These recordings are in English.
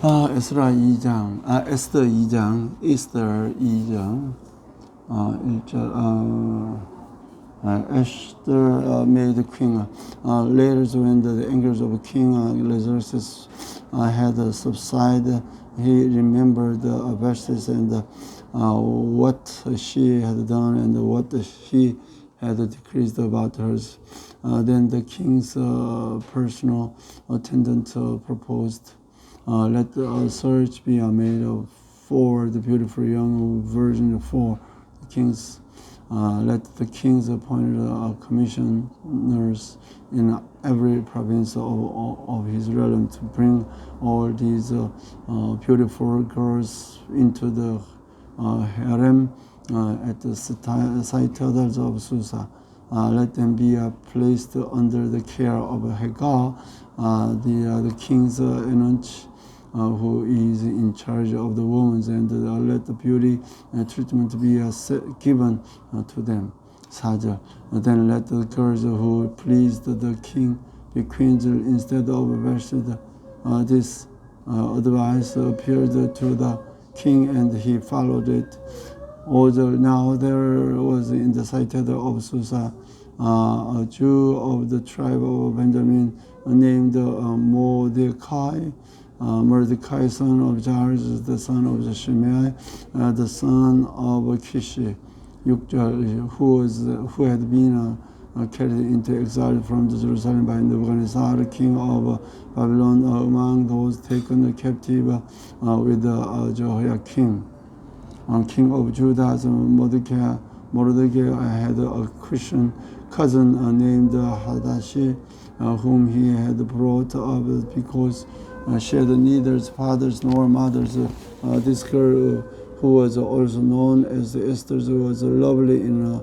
에스라 2장, 에스더 2장, 이스터 2장, 1절, Esther made the queen. Later, when the anger of King Xerxes had subsided, he remembered the verses and what she had done and what he had decreed about hers. Then the king's personal attendant proposed, let a search be made for the beautiful young virgin for the king's. Let the kings appoint commissioners in every province of his realm to bring all these beautiful girls into the harem at the citadels of Susa. Let them be placed under the care of Hagar, the king's eunuch, who is in charge of the women, and let the beauty treatment be given to them. 4절. Then let the girls who pleased the king be queens instead of vested. This advice appeared to the king, and he followed it. 5절. Now there was in the citadel of Susa a Jew of the tribe of Benjamin named Mordecai, son of Jairus, the son of Shimei, the son of Kishi, 6절, who had been carried into exile from Jerusalem by Nebuchadnezzar, king of Babylon, among those taken captive with Jehoiakim, king of Judah. Mordecai had a Christian cousin named Hadashi, whom he had brought up because she had neither fathers nor mothers. This girl, who was also known as Esther, was lovely in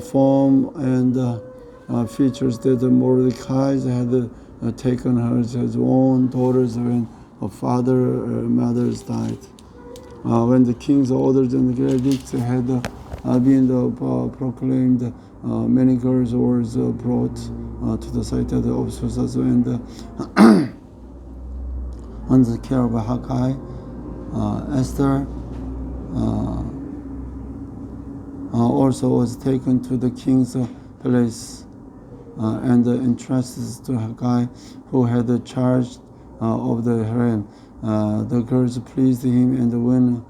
form and features that Mordecai had taken her as his own daughters when her father and mothers died. When the king's orders and the edicts had been proclaimed, many girls were brought to the citadel of Susa, and under the care of Haggai, Esther also was taken to the king's place and entrusted to Haggai, who had the charge of the harem. The girls pleased him, and when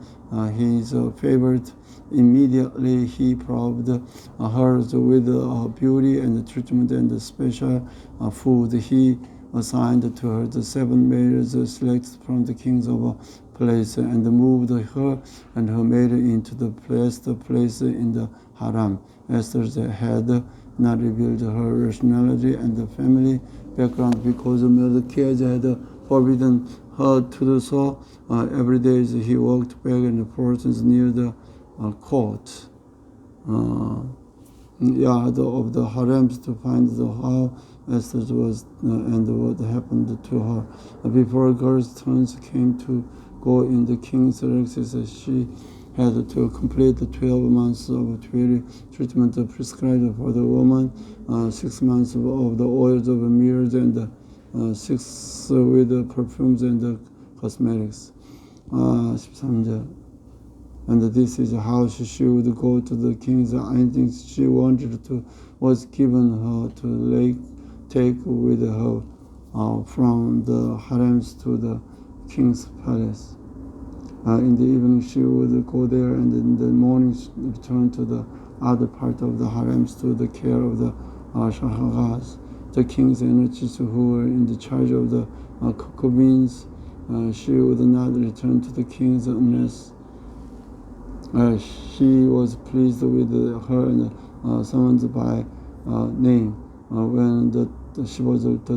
his favorite, immediately he proved her with beauty and treatment and special food. He assigned to her the 7 maids selected from the king's place, and moved her and her maid into the blessed place in the harem. Esther had not revealed her nationality and the family background because Mordecai had forbidden her to do so. Every day he walked back and forth near the court yard of the harems to find how Esther was and what happened to her. Before girls' turns came to go in the king's Xerxes, she had to complete the 12 months of treatment prescribed for the woman, 6 months of the oils of mirrors, and 6 with perfumes and cosmetics. 13절. And this is how she would go to the king's. Anything she wanted to was given her to take with her from the harems to the king's palace. In the evening she would go there, and in the morning return to the other part of the harems to the care of the Shahagas, the king's eunuchs who were in the charge of the concubines. She would not return to the king's unless she was pleased with her and summoned by name. When the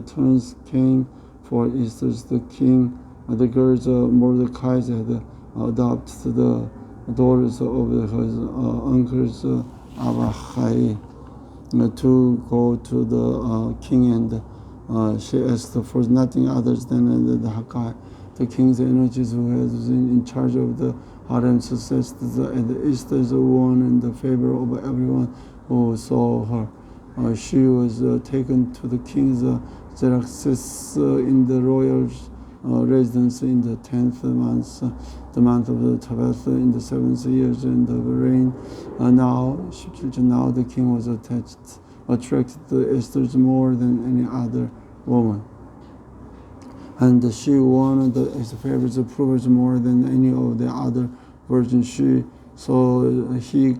turns came for Esther's, the king, the girls Mordecai had adopted the daughters of his uncles Abachai to go to the king, and she asked for nothing other than the Haggai, the king's eunuchs who was in charge of the harem, success, and Esther's won in the favor of everyone who saw her. She was taken to the king's Xerxes in the royal residence in the 10th month, the month of the Tevet, in the 7th year in the reign. Now the king was attracted to Esther more than any other woman. And she won his favorite approvals more than any of the other virgins. So he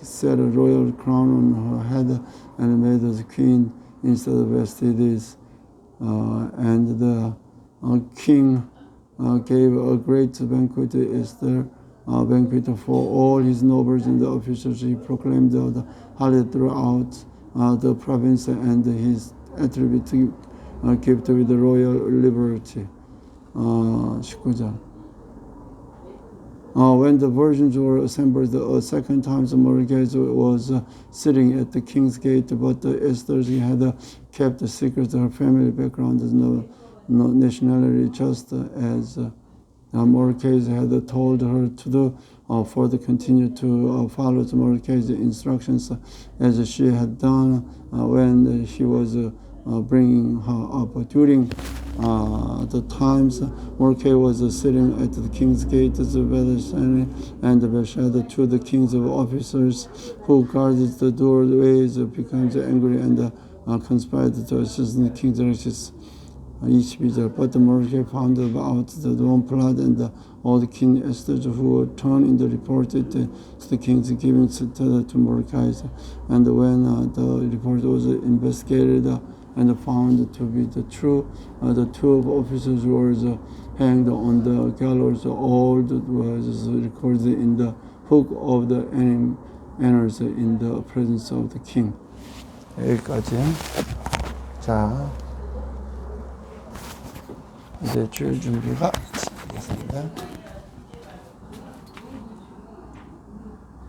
set a royal crown on her head and made her queen instead of Vestides. And the king gave a great banquet to Esther, banquet for all his nobles and the officials. He proclaimed the holiday throughout the province, and his attribute kept with the royal liberty. 19절. When the virgins were assembled a second time, Mordecai was sitting at the king's gate, but Esther had kept the secret of her family background, no nationality, just as Mordecai had told her to do. Further continued to follow Mordecai's instructions as she had done when she was bringing her up. During the times Mordecai was sitting at the king's gate, Bethsaida and Belshazzar, two the king's officers who guarded the doorways, became angry and conspired to assassinate King Xerxes. 22절. But Mordecai found out the wrong plot, and all the king Esther who turned in the reported to the king's giving to Mordecai. And when the report was investigated and found to be the true, the two officers were hanged on the gallows. All that was recorded in the book of the annals in the presence of the king. 여기까지. 자, 이제 줄 준비가 됐습니다.